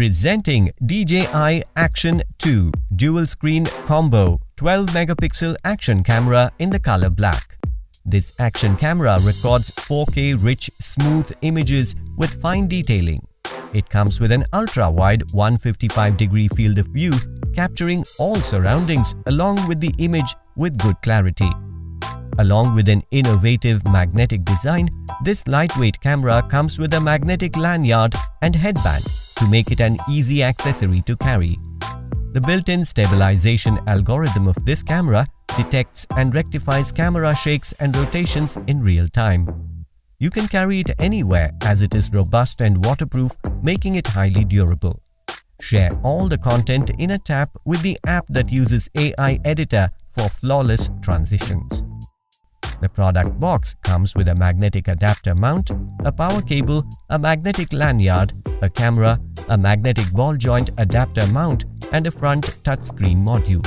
Presenting DJI Action 2 Dual Screen Combo 12-megapixel action camera in the color black. This action camera records 4K rich, smooth images with fine detailing. It comes with an ultra-wide 155-degree field of view, capturing all surroundings along with the image with good clarity. Along with an innovative magnetic design, this lightweight camera comes with a magnetic lanyard and headband to make it an easy accessory to carry. The built-in stabilization algorithm of this camera detects and rectifies camera shakes and rotations in real time. You can carry it anywhere as it is robust and waterproof, making it highly durable. Share all the content in a tap with the app that uses AI editor for flawless transitions. The product box comes with a magnetic adapter mount, a power cable, a magnetic lanyard, a camera, a magnetic ball joint adapter mount, and a front touchscreen module.